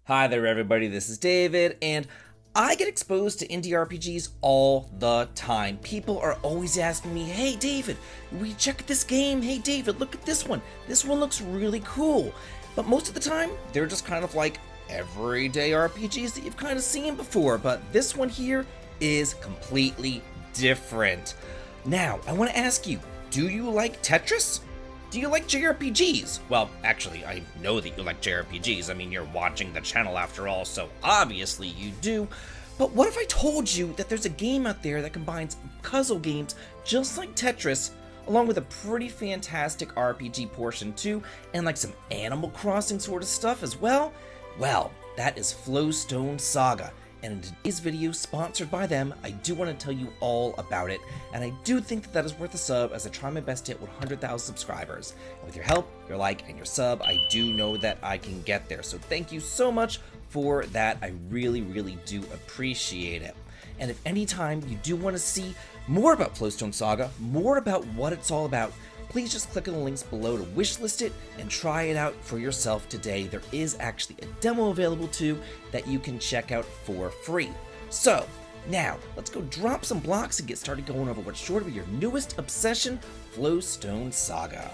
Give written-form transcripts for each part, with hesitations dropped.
Hi there everybody, this is David, and I get exposed to indie RPGs all the time. People are always asking me, hey David, we check this game, hey David, look at this one looks really cool. But most of the time, they're just kind of like everyday RPGs that you've kind of seen before, but this one here is completely different. Now, I want to ask you, do you like Tetris? Do you like JRPGs? Well, actually, I know that you like JRPGs. I mean, you're watching the channel after all, so obviously you do. But what if I told you that there's a game out there that combines puzzle games just like Tetris, along with a pretty fantastic RPG portion too, and like some Animal Crossing sort of stuff as well? Well, that is Flowstone Saga. And in today's video, sponsored by them, I do want to tell you all about it, and I do think that is worth a sub as I try my best to hit 100,000 subscribers. And with your help, your like, and your sub, I do know that I can get there, so thank you so much for that. I really do appreciate it. And if anytime you do want to see more about Flowstone Saga, more about what it's all about, please just click on the links below to wishlist it and try it out for yourself today. There is actually a demo available too that you can check out for free. So now let's go drop some blocks and get started going over what's sure to be your newest obsession, Flowstone Saga.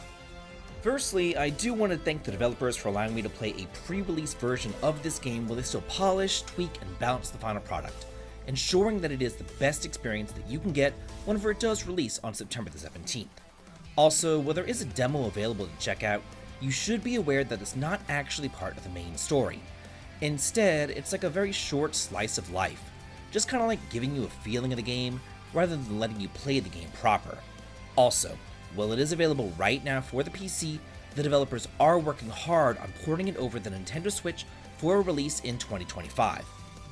Firstly, I do want to thank the developers for allowing me to play a pre-release version of this game while they still polish, tweak, and balance the final product, ensuring that it is the best experience that you can get whenever it does release on September the 17th. Also, while there is a demo available to check out, you should be aware that it's not actually part of the main story. Instead, it's like a very short slice of life, just kind of like giving you a feeling of the game rather than letting you play the game proper. Also, while it is available right now for the PC, the developers are working hard on porting it over the Nintendo Switch for a release in 2025,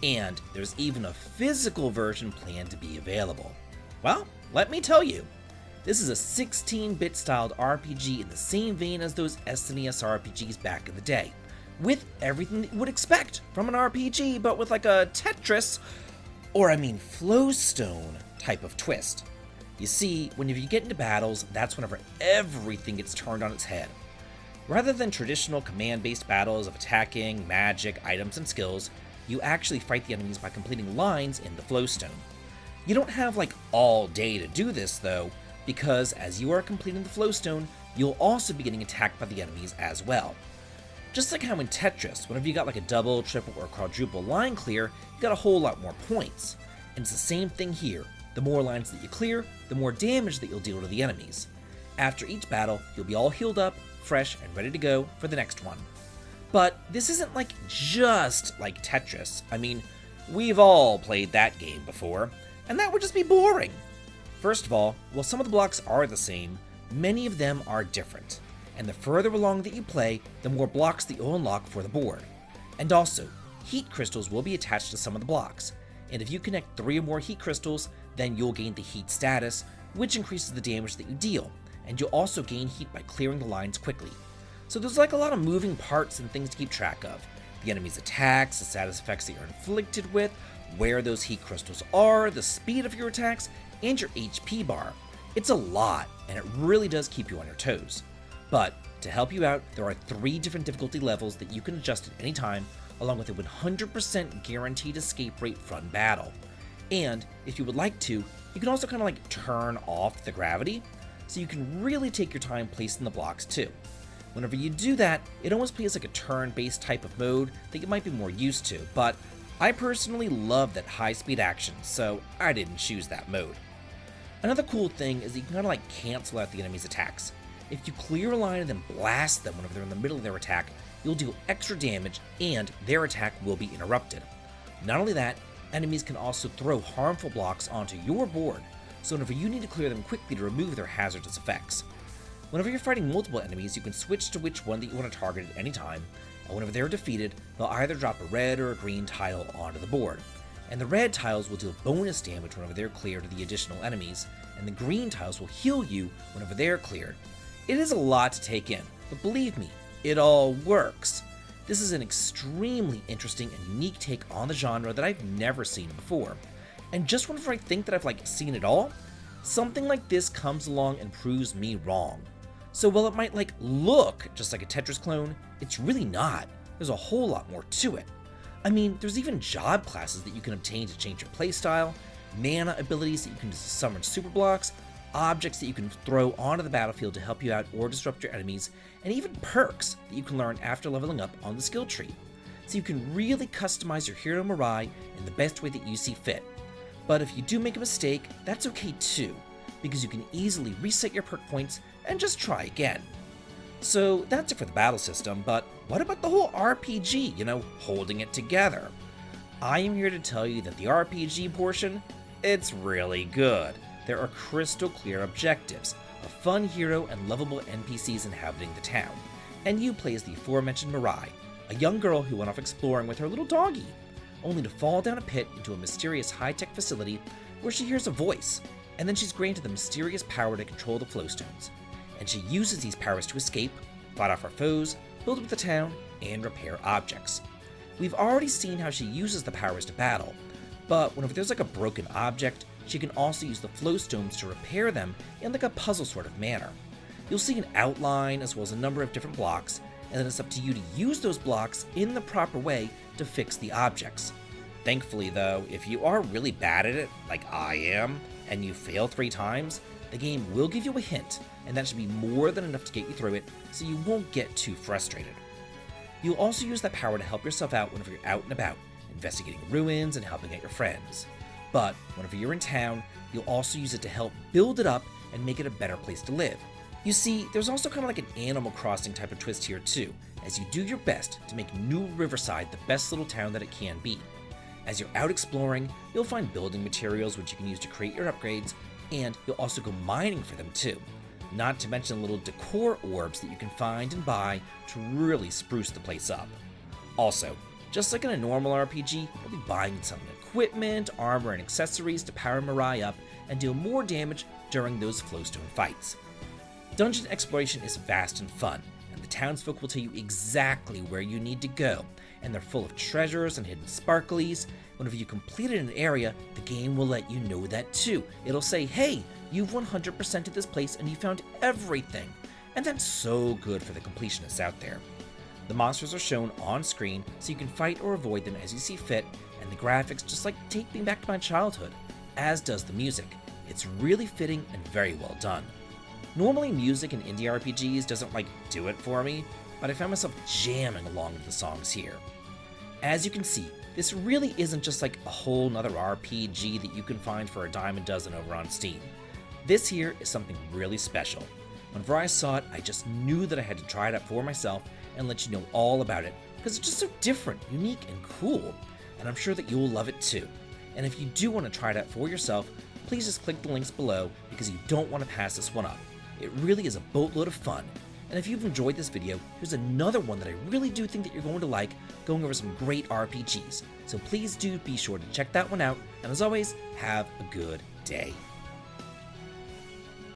and there's even a physical version planned to be available. Well, let me tell you, this is a 16-bit styled RPG in the same vein as those SNES RPGs back in the day, with everything that you would expect from an RPG, but with like a Tetris, Flowstone type of twist. You see, whenever you get into battles, that's whenever everything gets turned on its head. Rather than traditional command-based battles of attacking, magic, items, and skills, you actually fight the enemies by completing lines in the Flowstone. You don't have like all day to do this though, because as you are completing the Flowstone, you'll also be getting attacked by the enemies as well. Just like how in Tetris, whenever you got like a double, triple, or quadruple line clear, you got a whole lot more points. And it's the same thing here. The more lines that you clear, the more damage that you'll deal to the enemies. After each battle, you'll be all healed up, fresh, and ready to go for the next one. But this isn't like just like Tetris. I mean, we've all played that game before, and that would just be boring. First of all, while some of the blocks are the same, many of them are different, and the further along that you play, the more blocks that you'll unlock for the board. And also, heat crystals will be attached to some of the blocks, and if you connect 3 or more heat crystals, then you'll gain the heat status, which increases the damage that you deal, and you'll also gain heat by clearing the lines quickly. So there's like a lot of moving parts and things to keep track of. The enemy's attacks, the status effects that you're inflicted with, where those heat crystals are, the speed of your attacks, and your HP bar. It's a lot, and it really does keep you on your toes. But to help you out, there are 3 different difficulty levels that you can adjust at any time, along with a 100% guaranteed escape rate from battle. And if you would like to, you can also kind of like turn off the gravity, so you can really take your time placing the blocks too. Whenever you do that, it almost plays like a turn-based type of mode that you might be more used to, but I personally love that high-speed action, so I didn't choose that mode. Another cool thing is that you can kind of like cancel out the enemy's attacks. If you clear a line and then blast them whenever they're in the middle of their attack, you'll deal extra damage and their attack will be interrupted. Not only that, enemies can also throw harmful blocks onto your board, so whenever you need to clear them quickly to remove their hazardous effects. Whenever you're fighting multiple enemies, you can switch to which one that you want to target at any time, and whenever they're defeated, they'll either drop a red or a green tile onto the board. And the red tiles will deal bonus damage whenever they're cleared to the additional enemies, and the green tiles will heal you whenever they're cleared. It is a lot to take in, but believe me, it all works. This is an extremely interesting and unique take on the genre that I've never seen before. And just whenever I think that I've like seen it all, something like this comes along and proves me wrong. So while it might like look just like a Tetris clone, it's really not. There's a whole lot more to it. I mean, there's even job classes that you can obtain to change your playstyle, mana abilities that you can use to summon super blocks, objects that you can throw onto the battlefield to help you out or disrupt your enemies, and even perks that you can learn after leveling up on the skill tree. So you can really customize your hero Mirai in the best way that you see fit. But if you do make a mistake, that's okay too, because you can easily reset your perk points and just try again. So that's it for the battle system, but what about the whole RPG, holding it together? I am here to tell you that the RPG portion, it's really good. There are crystal clear objectives, a fun hero and lovable NPCs inhabiting the town, and you play as the aforementioned Mirai, a young girl who went off exploring with her little doggy, only to fall down a pit into a mysterious high-tech facility where she hears a voice, and then she's granted the mysterious power to control the Flowstones, and she uses these powers to escape, fight off her foes, build up the town, and repair objects. We've already seen how she uses the powers to battle, but whenever there's like a broken object, she can also use the Flowstones to repair them in like a puzzle sort of manner. You'll see an outline as well as a number of different blocks, and then it's up to you to use those blocks in the proper way to fix the objects. Thankfully though, if you are really bad at it, like I am, and you fail 3 times, the game will give you a hint, and that should be more than enough to get you through it, so you won't get too frustrated. You'll also use that power to help yourself out whenever you're out and about, investigating ruins and helping out your friends. But whenever you're in town, you'll also use it to help build it up and make it a better place to live. You see, there's also kind of like an Animal Crossing type of twist here too, as you do your best to make New Riverside the best little town that it can be. As you're out exploring, you'll find building materials which you can use to create your upgrades, and you'll also go mining for them too. Not to mention little decor orbs that you can find and buy to really spruce the place up. Also, just like in a normal RPG, you'll be buying and selling equipment, armor, and accessories to power Mirai up and deal more damage during those Flowstone fights. Dungeon exploration is vast and fun, and the townsfolk will tell you exactly where you need to go, and they're full of treasures and hidden sparklies. Whenever you completed an area, the game will let you know that too. It'll say, hey, you've 100%ed this place and you found everything. And that's so good for the completionists out there. The monsters are shown on screen so you can fight or avoid them as you see fit, and the graphics just like take me back to my childhood, as does the music. It's really fitting and very well done. Normally music in indie RPGs doesn't do it for me, but I found myself jamming along with the songs here. As you can see, this really isn't just like a whole nother RPG that you can find for a dime a dozen over on Steam. This here is something really special. Whenever I saw it, I just knew that I had to try it out for myself and let you know all about it, because it's just so different, unique, and cool, and I'm sure that you'll love it too. And if you do want to try it out for yourself, please just click the links below, because you don't want to pass this one up. It really is a boatload of fun. And if you've enjoyed this video, here's another one that I really do think that you're going to like, going over some great RPGs. So please do be sure to check that one out, and as always, have a good day.